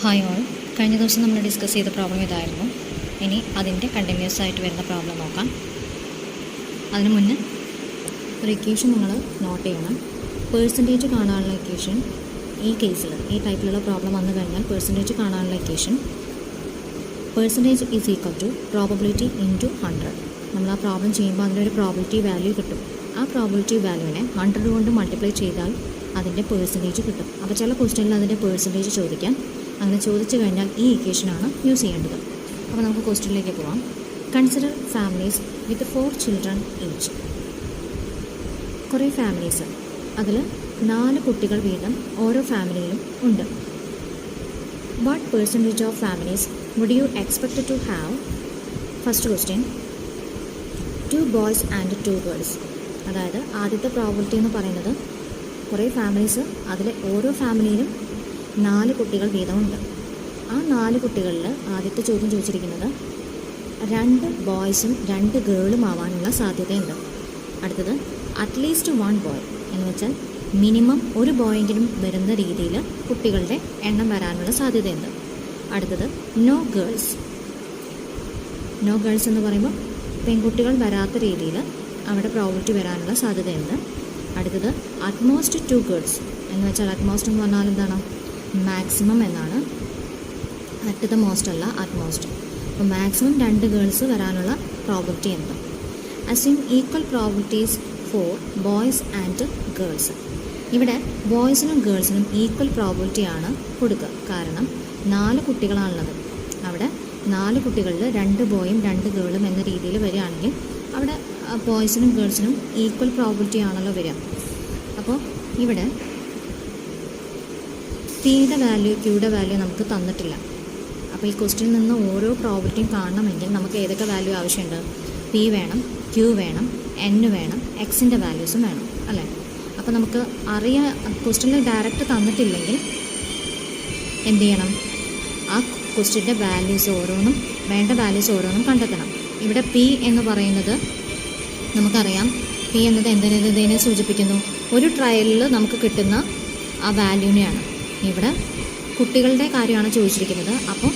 Hi all. കഴിഞ്ഞ ദിവസം നമ്മൾ ഡിസ്കസ് ചെയ്ത പ്രോബ്ലം ഇതായിരുന്നു. ഇനി അതിൻ്റെ കണ്ടിന്യൂസ് ആയിട്ട് വരുന്ന പ്രോബ്ലം നോക്കാം. അതിന് മുന്നേ ഒരു ഇക്വേഷൻ നിങ്ങൾ നോട്ട് ചെയ്യണം. പേഴ്സൻറ്റേജ് കാണാനുള്ള ഇക്വേഷൻ ഈ കേസിൽ ഈ ടൈപ്പിലുള്ള പ്രോബ്ലം വന്നു കഴിഞ്ഞാൽ പേഴ്സൻറ്റേജ് കാണാനുള്ള equation percentage is equal to probability into 100. നമ്മൾ ആ പ്രോബ്ലം ചെയ്യുമ്പോൾ അതിനൊരു പ്രോബിലിറ്റി വാല്യൂ കിട്ടും. ആ പ്രോബിലിറ്റി വാല്യൂവിനെ 100 കൊണ്ട് മൾട്ടിപ്ലൈ ചെയ്താൽ അതിൻ്റെ പേഴ്സൻറ്റേജ് കിട്ടും. അപ്പോൾ ചില ക്വസ്റ്റ്യനിൽ അതിൻ്റെ പേഴ്സൻറ്റേജ് ചോദിക്കാം. അങ്ങനെ ചോദിച്ചു കഴിഞ്ഞാൽ ഈ ഇക്വേഷനാണ് യൂസ് ചെയ്യേണ്ടത്. അപ്പോൾ നമുക്ക് ക്വസ്റ്റ്യനിലേക്ക് പോകാം. Consider families with 4 children each. കുറേ ഫാമിലീസ്, അതിൽ 4 കുട്ടികൾ വീതം ഓരോ ഫാമിലിയിലും ഉണ്ട്. What percentage of families would you expect to have? First question, 2 boys and 2 girls. അതായത് ആദ്യത്തെ പ്രോബിലിറ്റി എന്ന് പറയുന്നത് കുറേ ഫാമിലീസ്, അതിൽ ഓരോ ഫാമിലിയിലും 4 കുട്ടികൾ വീതമുണ്ട്. ആ 4 കുട്ടികളിൽ ആദ്യത്തെ ചോദ്യം ചോദിച്ചിരിക്കുന്നത് 2 ബോയ്സും 2 ഗേളും ആവാനുള്ള സാധ്യതയുണ്ട്. അടുത്തത് അറ്റ്ലീസ്റ്റ് 1 ബോയ് എന്ന് വെച്ചാൽ മിനിമം ഒരു ബോയെങ്കിലും വരുന്ന രീതിയിൽ കുട്ടികളുടെ എണ്ണം വരാനുള്ള സാധ്യതയുണ്ട്. അടുത്തത് നോ ഗേൾസ്. നോ ഗേൾസ് എന്ന് പറയുമ്പോൾ പെൺകുട്ടികൾ വരാത്ത രീതിയിൽ അവിടെ പ്രോബിലിറ്റി വരാനുള്ള സാധ്യതയുണ്ട്. അടുത്തത് അറ്റ്മോസ്റ്റ് 2 ഗേൾസ് എന്ന് വെച്ചാൽ അറ്റ്മോസ്റ്റ് എന്ന് പറഞ്ഞാൽ എന്താണ്? മാക്സിമം എന്നാണ്. അറ്റ് ദ മോസ്റ്റ് അല്ല, അറ്റ്മോസ്റ്റ്. അപ്പോൾ മാക്സിമം 2 ഗേൾസ് വരാനുള്ള പ്രോബിലിറ്റി എന്ത്? Assume equal probabilities for boys and girls. ഇവിടെ ബോയ്സിനും ഗേൾസിനും ഈക്വൽ പ്രോബിലിറ്റിയാണ് കൊടുക്കുക. കാരണം 4 കുട്ടികളാണുള്ളത്. അവിടെ 4 കുട്ടികളിൽ 2 ബോയും 2 ഗേളും എന്ന രീതിയിൽ വരികയാണെങ്കിൽ അവിടെ ബോയ്സിനും ഗേൾസിനും ഈക്വൽ പ്രോബിലിറ്റി ആണല്ലോ വരിക. അപ്പോൾ ഇവിടെ പിയുടെ വാല്യൂ ക്യൂയുടെ വാല്യൂ നമുക്ക് തന്നിട്ടില്ല. അപ്പോൾ ഈ ക്വസ്റ്റ്യനിൽ നിന്ന് ഓരോ പ്രോബിലിറ്റിയും കാണണമെങ്കിൽ നമുക്ക് ഏതൊക്കെ വാല്യൂ ആവശ്യമുണ്ട്? പി വേണം, ക്യൂ വേണം, എൻ വേണം, എക്സിൻ്റെ വാല്യൂസും വേണം, അല്ലേ? അപ്പോൾ നമുക്ക് ക്വസ്റ്റ്യനിൽ ഡയറക്റ്റ് തന്നിട്ടില്ലെങ്കിൽ എന്ത് ചെയ്യണം? ആ ക്വസ്റ്റ്യൻ്റെ വാല്യൂസ് ഓരോന്നും, വേണ്ട വാല്യൂസ് ഓരോന്നും കണ്ടെത്തണം. ഇവിടെ പി എന്ന് പറയുന്നത് നമുക്കറിയാം. പി എന്നത് എന്തിനെ സൂചിപ്പിക്കുന്നു? ഒരു ട്രയലിൽ നമുക്ക് കിട്ടുന്ന ആ വാല്യൂനെയാണ്. ഇവിടെ കുട്ടികളുടെ കാര്യമാണ് ചോദിച്ചിരിക്കുന്നത്. അപ്പോൾ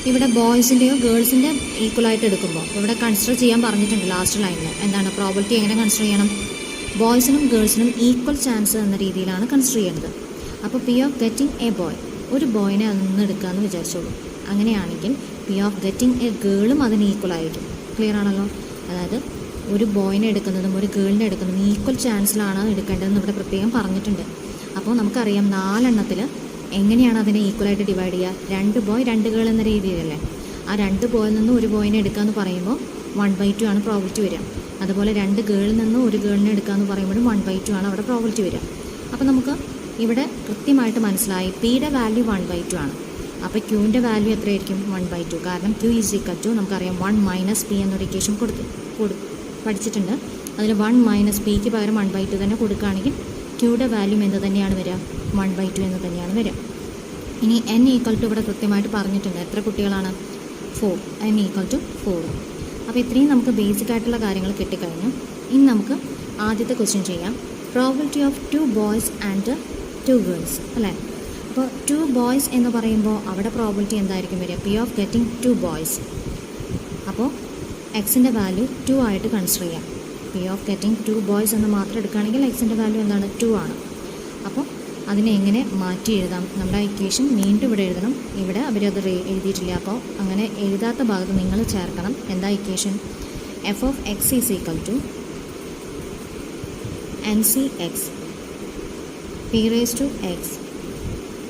ഇവിടെ ബോയ്സിൻ്റെയോ ഗേൾസിൻ്റെ ഈക്വലായിട്ട് എടുക്കുമ്പോൾ ഇവിടെ കൺസിഡർ ചെയ്യാൻ പറഞ്ഞിട്ടുണ്ട് ലാസ്റ്റ് ലൈനിൽ. എന്താണ് പ്രോബിലിറ്റി? എങ്ങനെ കൺസിഡർ ചെയ്യണം? ബോയ്സിനും ഗേൾസിനും ഈക്വൽ ചാൻസ് എന്ന രീതിയിലാണ് കൺസിഡർ ചെയ്യേണ്ടത്. അപ്പോൾ P of getting A boy, ഒരു ബോയിനെ അതൊന്ന് എടുക്കാമെന്ന് വിചാരിച്ചോളൂ. അങ്ങനെയാണെങ്കിൽ പി ഓഫ് ഗെറ്റിംഗ് എ ഗേളും അതിന് ഈക്വൽ ആയിരിക്കും. ക്ലിയർ ആണല്ലോ? അതായത് ഒരു ബോയിനെ എടുക്കുന്നതും ഒരു ഗേളിനെ എടുക്കുന്നതും ഈക്വൽ ചാൻസിലാണ് എടുക്കേണ്ടതെന്ന് ഇവിടെ പ്രത്യേകം പറഞ്ഞിട്ടുണ്ട്. അപ്പോൾ നമുക്കറിയാം 4 എണ്ണത്തിൽ എങ്ങനെയാണ് അതിനെ ഈക്വലായിട്ട് ഡിവൈഡ് ചെയ്യുക? 2 ബോയ് 2 ഗേൾ എന്ന രീതിയിലല്ലേ. ആ 2 ബോയിൽ നിന്ന് ഒരു ബോയിനെ എടുക്കാമെന്ന് പറയുമ്പോൾ 1/2 ആണ് പ്രോബിലിറ്റി വരിക. അതുപോലെ 2 ഗേളിൽ നിന്ന് ഒരു ഗേളിനെ എടുക്കാമെന്ന് പറയുമ്പോഴും 1/2 ആണ് അവിടെ പ്രോബിലിറ്റി വരിക. അപ്പോൾ നമുക്ക് ഇവിടെ കൃത്യമായിട്ട് മനസ്സിലായി പിയുടെ വാല്യൂ 1/2 ആണ്. അപ്പോൾ ക്യൂവിൻ്റെ വാല്യൂ എത്രയായിരിക്കും? 1/2. കാരണം ക്യൂ ഈസ് ഈക്വൽ ടു നമുക്കറിയാം 1 - p എന്നൊരു ഇക്വേഷൻ പഠിച്ചിട്ടുണ്ട്. അതിൽ 1 - പിക്ക് പകരം 1/2 തന്നെ കൊടുക്കുകയാണെങ്കിൽ ക്യൂയുടെ വാല്യൂ എന്ത് തന്നെയാണ് വരിക? 1/2 എന്ന് തന്നെയാണ് വരിക. ഇനി n ഈക്വൽ ടു ഇവിടെ കൃത്യമായിട്ട് പറഞ്ഞിട്ടുണ്ട്. എത്ര കുട്ടികളാണ്? 4. n equal to 4. അപ്പോൾ ഇത്രയും നമുക്ക് ബേസിക് ആയിട്ടുള്ള കാര്യങ്ങൾ കിട്ടിക്കഴിഞ്ഞു. ഇനി നമുക്ക് ആദ്യത്തെ ക്വസ്റ്റ്യൻ ചെയ്യാം. Probability of 2 boys and 2 girls, അല്ലേ? അപ്പോൾ 2 ബോയ്സ് എന്ന് പറയുമ്പോൾ അവിടെ പ്രോബിലിറ്റി എന്തായിരിക്കും വരിക? P of getting 2 boys. അപ്പോൾ എക്സിൻ്റെ വാല്യൂ 2 ആയിട്ട് കൺസിഡർ ചെയ്യാം. പി ഓഫ് ഗെറ്റിംഗ് 2 ബോയ്സ് എന്ന് മാത്രം എടുക്കുകയാണെങ്കിൽ എക്സിൻ്റെ വാല്യൂ എന്താണ്? 2 ആണ്. അപ്പോൾ അതിനെ എങ്ങനെ മാറ്റി എഴുതാം? നമ്മുടെ ഇക്വേഷൻ വീണ്ടും ഇവിടെ എഴുതണം. ഇവിടെ അവരത് എഴുതിയിട്ടില്ല. അപ്പോൾ അങ്ങനെ എഴുതാത്ത ഭാഗത്ത് നിങ്ങൾ ചേർക്കണം. എന്താ equation? F of X is equal to N C X P raise to X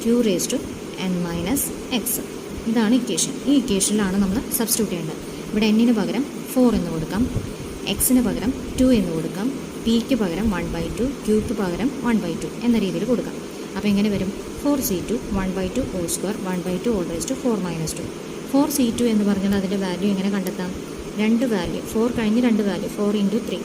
Q raise to N minus X. ഇതാണ് ഇക്വേഷൻ. ഈ ഇക്വേഷനിലാണ് നമ്മൾ സബ്സ്റ്റിറ്റ്യൂട്ട് ചെയ്യേണ്ടത്. ഇവിടെ എന്നിന് പകരം 4 എന്ന് കൊടുക്കാം, എക്സിന് പകരം 2 എന്ന് കൊടുക്കാം, പിക്ക് പകരം 1/2, ക്യൂക്ക് പകരം 1/2 എന്ന രീതിയിൽ കൊടുക്കാം. അപ്പോൾ എങ്ങനെ വരും? 4c2 1/2 whole square 1/2 whole raise to 4 - 2. 4c2 എന്ന് പറഞ്ഞാൽ അതിൻ്റെ വാല്യൂ എങ്ങനെ കണ്ടെത്താം? 2 വാല്യൂ 4 കഴിഞ്ഞ് 2 വാല്യൂ 4 × 3,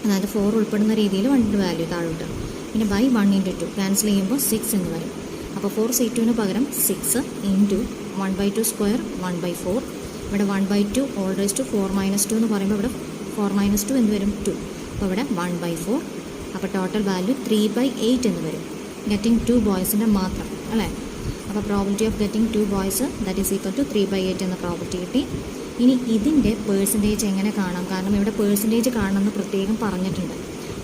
അതായത് 4 ഉൾപ്പെടുന്ന രീതിയിൽ 2 വാല്യൂ താഴോട്ട്. പിന്നെ ബൈ 1 × 2 ക്യാൻസൽ ചെയ്യുമ്പോൾ 6 എന്ന് വരും. അപ്പോൾ 4c2ന് പകരം 6 × 1/2 സ്ക്വയർ 1/4. ഇവിടെ 1/2 ഓൾ റേസ് ടു 4 - 2 എന്ന് പറയുമ്പോൾ ഇവിടെ 4 - 2 എന്ന് വരും 2. അപ്പോൾ ഇവിടെ 1/4. അപ്പോൾ ടോട്ടൽ വാല്യൂ 3/8 എന്ന് വരും. ഗെറ്റിംഗ് 2 ബോയ്സിൻ്റെ മാത്രം, അല്ലേ? അപ്പോൾ probability of getting 2 boys that is equal to 3/8 എന്ന പ്രോബിലിറ്റി കിട്ടി. ഇനി ഇതിൻ്റെ പേഴ്സൻറ്റേജ് എങ്ങനെ കാണാം? കാരണം ഇവിടെ പേഴ്സൻറ്റേജ് കാണണമെന്ന് പ്രത്യേകം പറഞ്ഞിട്ടുണ്ട്.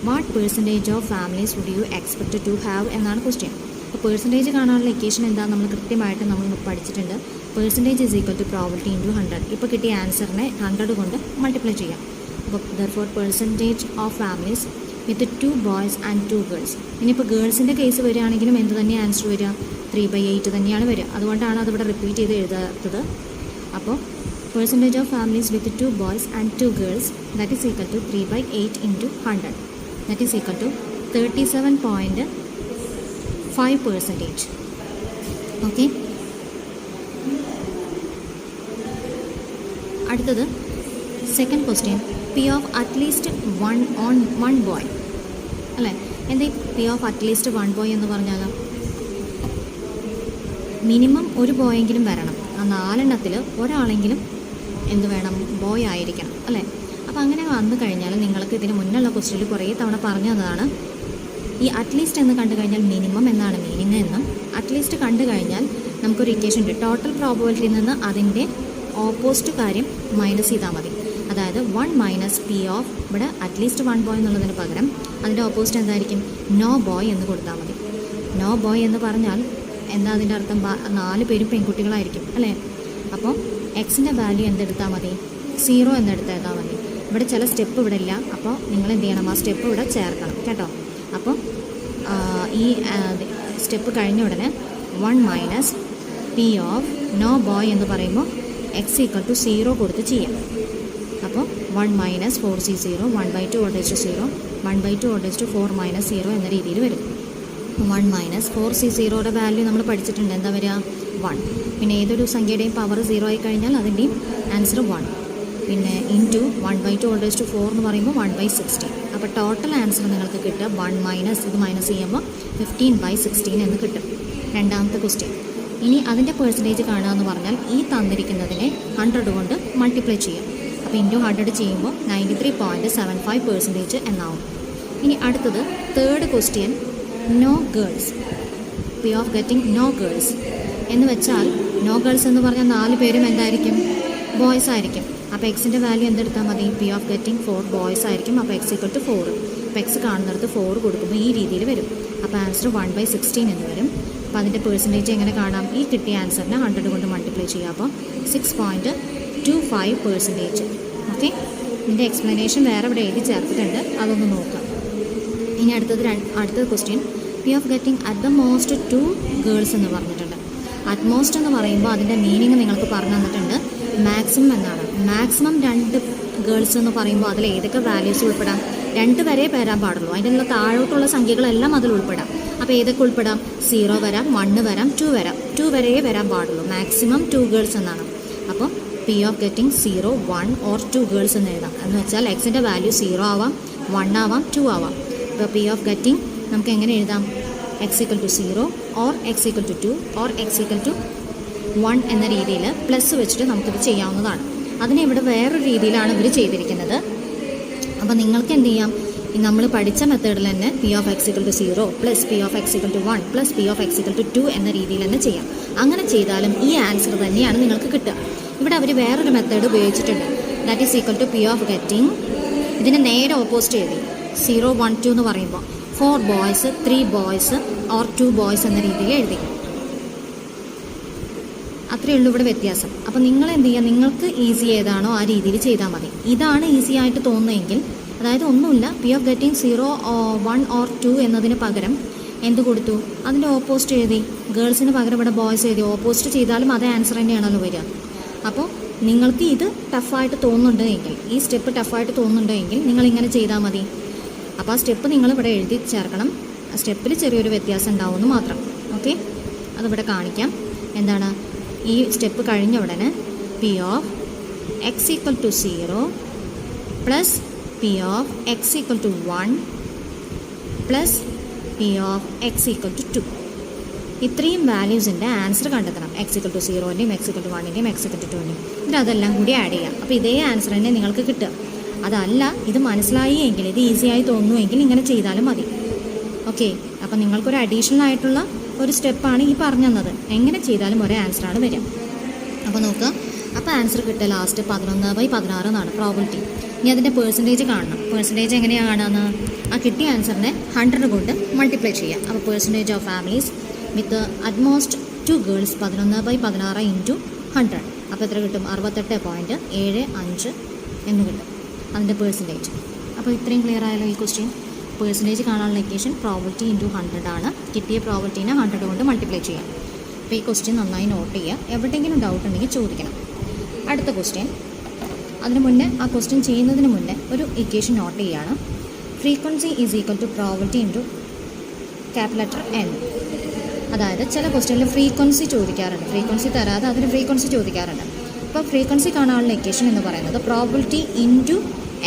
What percentage of families would you expect to have എന്നാണ് ക്വസ്റ്റ്യൻ. അപ്പോൾ പേഴ്സൻറ്റേജ് കാണാനുള്ള ഇക്വേഷൻ എന്താ നമ്മൾ കൃത്യമായിട്ട് നമ്മൾ പഠിച്ചിട്ടുണ്ട്. Percentage is equal to probability into 100. ഇപ്പോൾ കിട്ടിയ ആൻസറിനെ 100 കൊണ്ട് മൾട്ടിപ്ലൈ ചെയ്യാം. അപ്പോൾ therefore percentage of families with 2 boys and 2 girls. ഇനിയിപ്പോൾ ഗേൾസിൻ്റെ കേസ് വരികയാണെങ്കിലും എന്ത് തന്നെ ആൻസർ വരിക? 3/8 തന്നെയാണ് വരിക. അതുകൊണ്ടാണ് അതിവിടെ റിപ്പീറ്റ് ചെയ്ത് എഴുതാത്തത്. അപ്പോൾ percentage of families with 2 boys and 2 girls that is equal to 3/8 into 100 that is equal to 37.5%. Okay. അടുത്തത് second question, P of at least one boy അല്ലേ? എന്താ പി ഓഫ് അറ്റ്ലീസ്റ്റ് 1 ബോയ് എന്ന് പറഞ്ഞാൽ മിനിമം ഒരു ബോയെങ്കിലും വരണം. ആ 4 എണ്ണത്തിൽ ഒരാളെങ്കിലും എന്ത് വേണം? ബോയ് ആയിരിക്കണം അല്ലേ? അപ്പോൾ അങ്ങനെ വന്നു കഴിഞ്ഞാൽ നിങ്ങൾക്ക് ഇതിന് മുന്നുള്ള ക്വസ്റ്റ്യനിൽ കുറേ തവണ പറഞ്ഞതാണ് ഈ അറ്റ്ലീസ്റ്റ് എന്ന് കണ്ടു കഴിഞ്ഞാൽ മിനിമം എന്നാണ് മീനിങ് എന്നും അറ്റ്ലീസ്റ്റ് കണ്ടു കഴിഞ്ഞാൽ നമുക്കൊരു ഇക്വേഷൻ ഉണ്ട്. ടോട്ടൽ പ്രോബബിലിറ്റിയിൽ നിന്ന് അതിൻ്റെ ഓപ്പോസിറ്റ് കാര്യം മൈനസ് ചെയ്താൽ മതി. അതായത് 1 മൈനസ് പി ഓഫ് ഇവിടെ അറ്റ്ലീസ്റ്റ് 1 ബോയ് എന്നുള്ളതിന് പകരം അതിൻ്റെ ഓപ്പോസിറ്റ് എന്തായിരിക്കും? നോ ബോയ് എന്ന് കൊടുത്താൽ മതി. നോ ബോയ് എന്ന് പറഞ്ഞാൽ എന്താ അതിൻ്റെ അർത്ഥം? 4 പേരും പെൺകുട്ടികളായിരിക്കും അല്ലേ? അപ്പോൾ എക്സിൻ്റെ വാല്യൂ എന്തെടുത്താൽ മതി? 0 എന്നെടുത്താൽ മതി. ഇവിടെ ചില സ്റ്റെപ്പ് ഇവിടെ ഇല്ല. അപ്പോൾ നിങ്ങൾ എന്ത് ചെയ്യണം? ആ സ്റ്റെപ്പ് ഇവിടെ ചേർക്കണം കേട്ടോ. അപ്പോൾ ഈ സ്റ്റെപ്പ് കഴിഞ്ഞ ഉടനെ 1 minus P of no boy എന്ന് പറയുമ്പോൾ എക്സ് ഈക്വൽ ടു 0 കൊടുത്ത് ചെയ്യാം. അപ്പോൾ 1 മൈനസ് 4c0 1/2 0 1/2 4 മൈനസ് 0 എന്ന രീതിയിൽ വരും. 1 മൈനസ് 4c0യുടെ വാല്യൂ നമ്മൾ പഠിച്ചിട്ടുണ്ട്. എന്താ വരിക? 1. പിന്നെ ഏതൊരു സംഖ്യയുടെയും പവർ 0 ആയി കഴിഞ്ഞാൽ അതിൻ്റെയും ആൻസർ 1. പിന്നെ ഇൻറ്റു 1/2 4 എന്ന് പറയുമ്പോൾ 1/16. അപ്പോൾ ടോട്ടൽ ആൻസർ നിങ്ങൾക്ക് കിട്ടുക 1 മൈനസ് ഇത് മൈനസ് ചെയ്യുമ്പോൾ 15/16 എന്ന് കിട്ടും. രണ്ടാമത്തെ ക്വസ്റ്റ്യൻ. ഇനി അതിൻ്റെ പേഴ്സൻറ്റേജ് കാണുക എന്ന് പറഞ്ഞാൽ ഈ തന്നിരിക്കുന്നതിനെ 100 കൊണ്ട് മൾട്ടിപ്ലൈ ചെയ്യാം. അപ്പോൾ ഇൻറ്റു 100 ചെയ്യുമ്പോൾ 93.75% എന്നാവും. ഇനി അടുത്തത് third question, no girls. P of getting no girls എന്ന് വെച്ചാൽ നോ ഗേൾസ് എന്ന് പറഞ്ഞാൽ 4 പേരും എന്തായിരിക്കും? ബോയ്സ് ആയിരിക്കും. അപ്പോൾ എക്സിൻ്റെ വാല്യൂ എന്തെടുത്താൽ മതി? പി ഓഫ് ഗെറ്റിംഗ് 4 ബോയ്സ് ആയിരിക്കും. അപ്പോൾ എക്സ് ഈക്വൽ ടു 4. അപ്പോൾ എക്സ് കാണുന്നിടത്ത് 4 കൊടുക്കുമ്പോൾ ഈ രീതിയിൽ വരും. അപ്പോൾ ആൻസർ 1/16 എന്ന് വരും. അപ്പോൾ അതിൻ്റെ പേഴ്സൻറ്റേജ് എങ്ങനെ കാണാം? ഈ കിട്ടിയ ആൻസറിനെ 100 കൊണ്ട് മൾട്ടിപ്ലൈ ചെയ്യുക. അപ്പോൾ 6.25%. ഓക്കെ. ഇതിൻ്റെ എക്സ്പ്ലനേഷൻ വേറെ ഇവിടെ എഴുതി ചേർത്തിട്ടുണ്ട്, അതൊന്ന് നോക്കാം. ഇനി അടുത്തത് question, P of getting at the most 2 girls എന്ന് പറഞ്ഞിട്ടുണ്ട്. അറ്റ് മോസ്റ്റ് എന്ന് പറയുമ്പോൾ അതിൻ്റെ മീനിങ് നിങ്ങൾക്ക് പറഞ്ഞു തന്നിട്ടുണ്ട്. മാക്സിമം എന്നാണ്. മാക്സിമം 2 ഗേൾസ് എന്ന് പറയുമ്പോൾ അതിൽ ഏതൊക്കെ വാല്യൂസ് ഉൾപ്പെടാം? 2 വരെ വരാൻ പാടുള്ളൂ. അതിൻ്റെ താഴോട്ടുള്ള സംഖ്യകളെല്ലാം അതിൽ ഉൾപ്പെടാം. അപ്പോൾ ഏതൊക്കെ ഉൾപ്പെടാം? 0 വരാം, 1 വരാം, 2 വരാം. 2 വരെ വരാൻ പാടുള്ളൂ. മാക്സിമം 2 ഗേൾസ് എന്നാണ്. അപ്പോൾ P of getting 0, 1 or 2 girls എന്ന് എഴുതാം. എന്ന് വെച്ചാൽ എക്സിൻ്റെ വാല്യൂ 0 ആവാം, 1 ആവാം, 2 ആവാം. ഇപ്പോൾ പി ഓഫ് ഗെറ്റിംഗ് നമുക്ക് എങ്ങനെ എഴുതാം? X equal to 0 or X equal to 2 or X equal to 1 എന്ന രീതിയിൽ പ്ലസ് വെച്ചിട്ട് നമുക്കിത് ചെയ്യാവുന്നതാണ്. അതിനെ ഇവിടെ വേറൊരു രീതിയിലാണ് ഇവർ ചെയ്തിരിക്കുന്നത്. അപ്പോൾ നിങ്ങൾക്ക് എന്ത് ചെയ്യാം? നമ്മൾ പഠിച്ച മെത്തേഡിൽ തന്നെ P of X equal to 0 plus P of X equal to 1 plus P of X equal to 2 എന്ന രീതിയിൽ തന്നെ ചെയ്യാം. അങ്ങനെ ചെയ്താലും ഈ ആൻസർ തന്നെയാണ് നിങ്ങൾക്ക് കിട്ടുക. ഇവിടെ അവർ വേറൊരു മെത്തേഡ് ഉപയോഗിച്ചിട്ടുണ്ട്. That is equal to P of getting ഇതിന് നേരെ ഓപ്പോസിറ്റ് എഴുതി. 0, 1, 2 എന്ന് പറയുമ്പോൾ 4 ബോയ്സ് 3 ബോയ്സ് ഓർ 2 ബോയ്സ് എന്ന രീതിയിൽ എഴുതി. അത്രയേ ഉള്ളൂ ഇവിടെ വ്യത്യാസം. അപ്പോൾ നിങ്ങൾ എന്ത് ചെയ്യുക? നിങ്ങൾക്ക് ഈസി ഏതാണോ ആ രീതിയിൽ ചെയ്താൽ മതി. ഇതാണ് ഈസി ആയിട്ട് തോന്നുന്നതെങ്കിൽ, അതായത് ഒന്നുമില്ല, പി ഓഫ് ഗെറ്റിംഗ് 0, 1 ഓർ 2 എന്നതിന് പകരം എന്ത് കൊടുത്തു? അതിൻ്റെ ഓപ്പോസിറ്റ് എഴുതി. ഗേൾസിന് പകരം ഇവിടെ ബോയ്സ് എഴുതി. ഓപ്പോസിറ്റ് ചെയ്താലും അതേ ആൻസർ തന്നെയാണല്ലോ വരിക. അപ്പോൾ നിങ്ങൾക്ക് ഇത് ടഫായിട്ട് തോന്നുന്നുണ്ടെങ്കിൽ, ഈ സ്റ്റെപ്പ് ടഫായിട്ട് തോന്നുന്നുണ്ടെങ്കിൽ നിങ്ങളിങ്ങനെ ചെയ്താൽ മതി. അപ്പോൾ ആ സ്റ്റെപ്പ് നിങ്ങൾ ഇവിടെ എഴുതി ചേർക്കണം. ആ സ്റ്റെപ്പിൽ ചെറിയൊരു വ്യത്യാസം ഉണ്ടാവുമെന്ന് മാത്രം. ഓക്കെ, അതിവിടെ കാണിക്കാം. എന്താണ് ഈ സ്റ്റെപ്പ് കഴിഞ്ഞ ഉടനെ P of X equal to 0 plus P of X equal to 1 plus P of X equal to 2. ഇത്രയും വാല്യൂസിൻ്റെ ആൻസർ കണ്ടെത്തണം. എക്സ് ഈക്വൽ ടു 0ൻ്റെയും എക്സ് ഈക്വൽ ടു 1ൻ്റെയും എക്സ് ഈക്വൽ ടു 2ൻ്റെയും. എന്നിട്ട് അതെല്ലാം കൂടി ആഡ് ചെയ്യാം. അപ്പോൾ ഇതേ ആൻസർ തന്നെ നിങ്ങൾക്ക് കിട്ടുക. അതല്ല, ഇത് മനസ്സിലായി എങ്കിൽ, ഇത് ഈസിയായി തോന്നുമെങ്കിൽ ഇങ്ങനെ ചെയ്താലും മതി. ഓക്കെ, അപ്പോൾ നിങ്ങൾക്കൊരു അഡീഷണൽ ആയിട്ടുള്ള ഒരു സ്റ്റെപ്പാണ് ഈ പറഞ്ഞു തന്നത്. എങ്ങനെ ചെയ്താലും ഒരേ ആൻസറാണ് വരിക. അപ്പോൾ നോക്കുക, അപ്പോൾ ആൻസർ കിട്ടുക ലാസ്റ്റ് 11/16 എന്നാണ് പ്രോബിലിറ്റി. ഇനി അതിൻ്റെ പേഴ്സൻറ്റേജ് കാണണം. പേഴ്സൻറ്റേജ് എങ്ങനെയാണ് കാണുന്നത്? ആ കിട്ടിയ ആൻസറിനെ 100 കൊണ്ട് മൾട്ടിപ്ലൈ ചെയ്യാം. അപ്പോൾ percentage of families with utmost 2 girls 11/16 into 100. അപ്പോൾ എത്ര കിട്ടും? 68.75 എന്ന് കിട്ടും അതിൻ്റെ പേഴ്സൻറ്റേജ്. അപ്പോൾ ഇത്രയും ക്ലിയർ ആയല്ലോ ഈ ക്വസ്റ്റ്യൻ. പേഴ്സൻറ്റേജ് കാണാനുള്ള ഇക്വേഷൻ പ്രോബിലിറ്റി ഇൻറ്റു 100 ആണ്. കിട്ടിയ പ്രോബിലിറ്റീനെ 100 കൊണ്ട് മൾട്ടിപ്ലൈ ചെയ്യാം. അപ്പോൾ ഈ ക്വസ്റ്റ്യൻ നന്നായി നോട്ട് ചെയ്യുക. എവിടെയെങ്കിലും ഡൗട്ട് ഉണ്ടെങ്കിൽ ചോദിക്കണം. അടുത്ത ക്വസ്റ്റ്യൻ, അതിന് മുന്നേ ആ ക്വസ്റ്റ്യൻ ചെയ്യുന്നതിന് മുന്നേ ഒരു ഇക്വേഷൻ നോട്ട് ചെയ്യുകയാണ്. Frequency is equal to probability into capital N. അതായത് ചില ക്വസ്റ്റ്യനിൽ ഫ്രീക്വൻസി ചോദിക്കാറുണ്ട്, ഫ്രീക്വൻസി തരാതെ അതിന് ഫ്രീക്വൻസി ചോദിക്കാറുണ്ട്. അപ്പോൾ ഫ്രീക്വൻസി കാണാനുള്ള ഇക്വേഷൻ എന്ന് പറയുന്നത് പ്രോബിലിറ്റി ഇൻറ്റു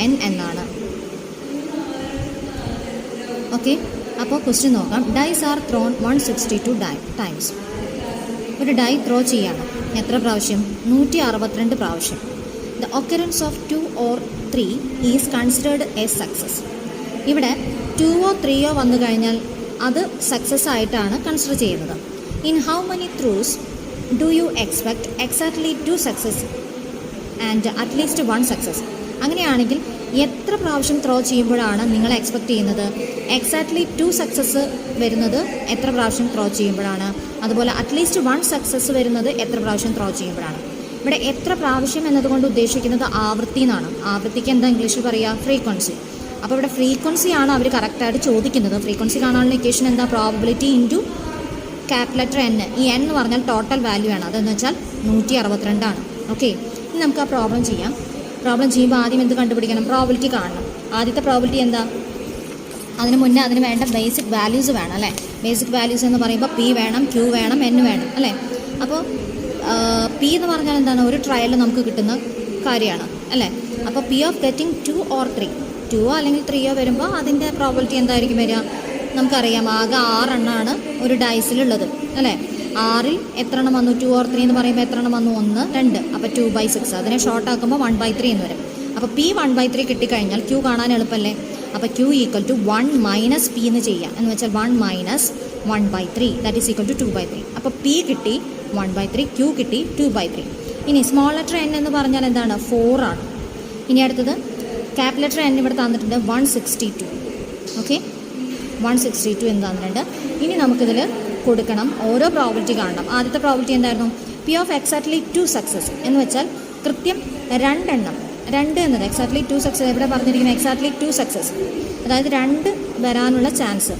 N എന്നാണ്. ഓക്കെ, അപ്പോൾ ക്വസ്റ്റ്യൻ നോക്കാം. Dice are thrown 162 times. ഒരു ഡൈ ത്രോ ചെയ്യാണ്. എത്ര പ്രാവശ്യം? 162 പ്രാവശ്യം. The occurrence of 2 or 3 is considered a success. ഇവിടെ 2ഓ 3ഓ വന്നു കഴിഞ്ഞാൽ അത് സക്സസ് ആയിട്ടാണ് കൺസിഡർ ചെയ്യുന്നത്. In how many throughs do you expect exactly 2 success and at least 1 success? അങ്ങനെയാണെങ്കിൽ എത്ര പ്രാവശ്യം ത്രോ ചെയ്യുമ്പോഴാണ് നിങ്ങൾ എക്സ്പെക്റ്റ് ചെയ്യുന്നത്? എക്സാക്ട്ലി 2 സക്സസ് വരുന്നത് എത്ര പ്രാവശ്യം ത്രോ ചെയ്യുമ്പോഴാണ്? അതുപോലെ അറ്റ്ലീസ്റ്റ് 1 സക്സസ് വരുന്നത് എത്ര പ്രാവശ്യം ത്രോ ചെയ്യുമ്പോഴാണ്? ഇവിടെ എത്ര പ്രാവശ്യം എന്നതുകൊണ്ട് ഉദ്ദേശിക്കുന്നത് ആവൃത്തി എന്നാണ്. ആവൃത്തിക്ക് എന്താ ഇംഗ്ലീഷിൽ പറയുക? ഫ്രീക്വൻസി. അപ്പോൾ ഇവിടെ ഫ്രീക്വൻസി ആണ് അവർ കറക്റ്റായിട്ട് ചോദിക്കുന്നത്. ഫ്രീക്വൻസി കാണാനുള്ള ഇക്വേഷൻ എന്താ? Probability into capital N. ഈ N എന്ന് പറഞ്ഞാൽ ടോട്ടൽ വാല്യൂ ആണ്. അതെന്ന് വെച്ചാൽ 162 ആണ്. ഓക്കെ, ഇനി നമുക്ക് ആ പ്രോബ്ലം ചെയ്യാം. പ്രോബ്ലം ചെയ്യുമ്പോൾ ആദ്യം എന്ത് കണ്ടുപിടിക്കണം? പ്രോബിലിറ്റി കാണണം. ആദ്യത്തെ പ്രോബിലിറ്റി എന്താ? അതിന് മുന്നേ അതിന് വേണ്ട ബേസിക് വാല്യൂസ് വേണം അല്ലേ? ബേസിക് വാല്യൂസ് എന്ന് പറയുമ്പോൾ P വേണം, Q വേണം, N വേണം അല്ലേ? അപ്പോൾ P എന്ന് പറഞ്ഞാൽ എന്താണ്? ഒരു ട്രയലിൽ നമുക്ക് കിട്ടുന്ന കാര്യമാണ് അല്ലേ? അപ്പോൾ P ഓഫ് ഗെറ്റിംഗ് 2 or 3, 2ഓ അല്ലെങ്കിൽ 3ഓ വരുമ്പോൾ അതിൻ്റെ പ്രോബിലിറ്റി എന്തായിരിക്കും വരിക? നമുക്കറിയാം, ആകെ 6 എണ്ണമാണ് ഒരു ഡൈസിലുള്ളത് അല്ലേ? 6ൽ എത്ര എണ്ണം വന്നു? 2 or 3 എന്ന് പറയുമ്പോൾ എത്ര എണ്ണം വന്നു? 1, 2. അപ്പോൾ 2/6. അതിനെ ഷോർട്ട് ആക്കുമ്പോൾ 1/3 എന്ന് വരും. അപ്പോൾ P 1/3 കിട്ടിക്കഴിഞ്ഞാൽ Q കാണാൻ എളുപ്പമല്ലേ? അപ്പോൾ Q equal to 1 minus P എന്ന് ചെയ്യാം. എന്ന് വെച്ചാൽ 1 minus 1/3 that is equal to 2/3. അപ്പോൾ P കിട്ടി 1/3, Q കിട്ടി 2/3. ഇനി സ്മോൾ ലെറ്റർ N എന്ന് പറഞ്ഞാൽ എന്താണ്? 4 ആണ്. ഇനി അടുത്തത് ക്യാപിറ്റൽ ലെറ്റർ N ഇവിടെ തന്നിട്ടുണ്ട് 162. ഓക്കെ, 162 എന്ന് തന്നിട്ടുണ്ട്. ഇനി നമുക്കിതിൽ കൊടുക്കണം, ഓരോ പ്രോബിലിറ്റി കാണണം. ആദ്യത്തെ പ്രോബിലിറ്റി എന്തായിരുന്നു? P ഓഫ് എക്സാക്ട്ലി 2 സക്സസ് എന്ന് വെച്ചാൽ കൃത്യം 2 എണ്ണം. 2 എന്നത് എക്സാക്ട്ലി 2 സക്സസ്. ഇവിടെ പറഞ്ഞിരിക്കുന്നത് എക്സാക്ട്ലി 2 സക്സസ്, അതായത് 2 വരാനുള്ള ചാൻസ്.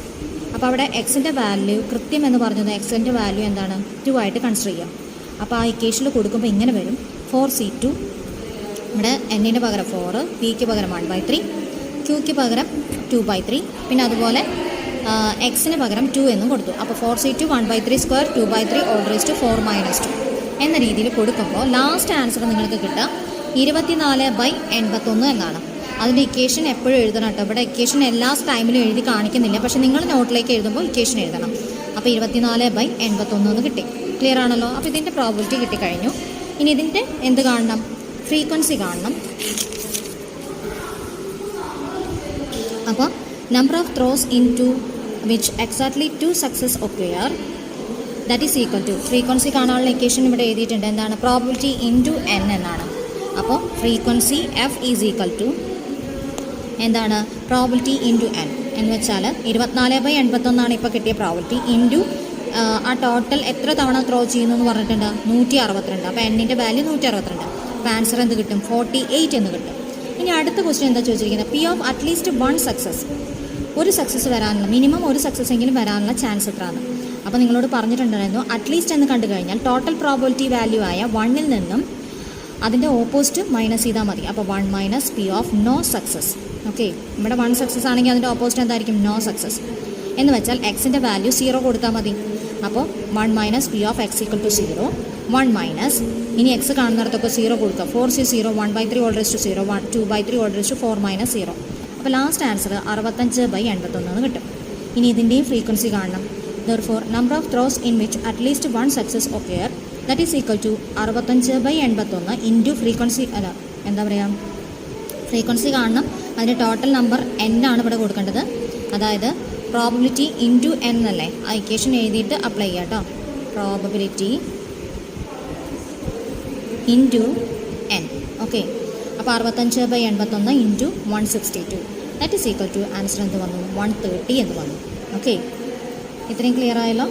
അപ്പോൾ അവിടെ എക്സിൻ്റെ വാല്യൂ കൃത്യം എന്ന് പറഞ്ഞത് എക്സിൻ്റെ വാല്യൂ എന്താണ്? 2 ആയിട്ട് കൺസിഡർ ചെയ്യാം. അപ്പോൾ ആ ഇക്വേഷനിൽ കൊടുക്കുമ്പോൾ ഇങ്ങനെ വരും. 4C2, ഇവിടെ Nന് പകരം 4, Pക്ക് പകരം 1/3, Qക്ക് പകരം 2/3, പിന്നെ അതുപോലെ എക്സിന് പകരം 2 എന്നും കൊടുത്തു. അപ്പോൾ 4C2 1/3 സ്ക്വയർ 2/3 ഓൾ റേസ്ഡ് 4 - 2 എന്ന രീതിയിൽ കൊടുക്കുമ്പോൾ ലാസ്റ്റ് ആൻസർ നിങ്ങൾക്ക് കിട്ടുക 24/81 എന്നാണ്. അതിൻ്റെ ഇക്വേഷൻ എപ്പോഴും എഴുതണം കേട്ടോ. ഇവിടെ ഇക്വേഷൻ എല്ലാ ടൈമിലും എഴുതി കാണിക്കുന്നില്ല, പക്ഷേ നിങ്ങൾ നോട്ടിലേക്ക് എഴുതുമ്പോൾ ഇക്വേഷൻ എഴുതണം. അപ്പോൾ 24/81 എന്ന് കിട്ടി. ക്ലിയർ ആണല്ലോ? അപ്പോൾ ഇതിൻ്റെ പ്രോബിലിറ്റി കിട്ടിക്കഴിഞ്ഞു. ഇനി ഇതിൻ്റെ എന്ത് കാണണം? ഫ്രീക്വൻസി കാണണം. അപ്പോൾ number of throws into which exactly 2 success occur that is equal to frequency കാണാനുള്ള ഇക്വേഷൻ ഇവിടെ എഴുതിയിട്ടുണ്ട്. എന്താണ്? പ്രോബിലിറ്റി ഇൻറ്റു N എന്നാണ്. അപ്പോൾ frequency F is equal to എന്താണ്? പ്രോബിലിറ്റി ഇൻറ്റു N എന്ന് വെച്ചാൽ 24/81 ഇപ്പോൾ കിട്ടിയ പ്രോബിലിറ്റി ഇൻറ്റു ആ ടോട്ടൽ എത്ര തവണ ത്രോ ചെയ്യുന്നു എന്ന് പറഞ്ഞിട്ടുണ്ട്? 162. അപ്പോൾ Nൻ്റെ വാല്യൂ 162. അപ്പോൾ ആൻസർ എന്ത് കിട്ടും? 48 എന്ന് കിട്ടും. ഇനി അടുത്ത ക്വസ്റ്റ്യൻ എന്താ ചോദിച്ചിരിക്കുന്നത്? P of at least 1 success. ഒരു സക്സസ് വരാനുള്ള, മിനിമം ഒരു സക്സസ് എങ്കിലും വരാനുള്ള ചാൻസ് എത്രയാണ്? അപ്പോൾ നിങ്ങളോട് പറഞ്ഞിട്ടുണ്ടായിരുന്നു അറ്റ്ലീസ്റ്റ് എന്ന് കണ്ടു കഴിഞ്ഞാൽ ടോട്ടൽ പ്രോബിലിറ്റി വാല്യൂ ആയ 1ൽ നിന്നും അതിൻ്റെ ഓപ്പോസിറ്റ് മൈനസ് ചെയ്താൽ മതി. അപ്പോൾ 1 minus P of no success. Okay, ഇവിടെ 1 സക്സസ് ആണെങ്കിൽ അതിൻ്റെ ഓപ്പോസിറ്റ് എന്തായിരിക്കും? No success. എന്ന് വെച്ചാൽ എക്സിൻ്റെ വാല്യൂ 0 കൊടുത്താൽ മതി. അപ്പോൾ 1 minus P of X equal to 0. 1 minus, ഇനി എക്സ് കാണുന്നിടത്തൊക്കെ 0 കൊടുക്കുക. 4C0 1/3 all raised 0, 2/3 all raised 4 - 0. അപ്പോൾ ലാസ്റ്റ് ആൻസർ 65/81 എന്ന് കിട്ടും. ഇനി ഇതിൻ്റെയും ഫ്രീക്വൻസി കാണണം. Therefore, number of throws in which at least 1 success occur, that is equal to 65/81 into frequency. അല്ല, എന്താ പറയുക, ഫ്രീക്വൻസി കാണണം. അതിൻ്റെ ടോട്ടൽ നമ്പർ N ആണ് ഇവിടെ കൊടുക്കേണ്ടത്. അതായത് പ്രോബബിലിറ്റി ഇൻറ്റു എൻ അല്ലേ, ആ ഇക്വേഷൻ എഴുതിയിട്ട് അപ്ലൈ ചെയ്യാം കേട്ടോ. Probability into N. ഓക്കെ, അപ്പോൾ 65/81 into 162 that is equal to answer എന്ത് വന്നു? 130 എന്ന് വന്നു. ഓക്കെ, ഇത്രയും ക്ലിയർ ആയല്ലോ.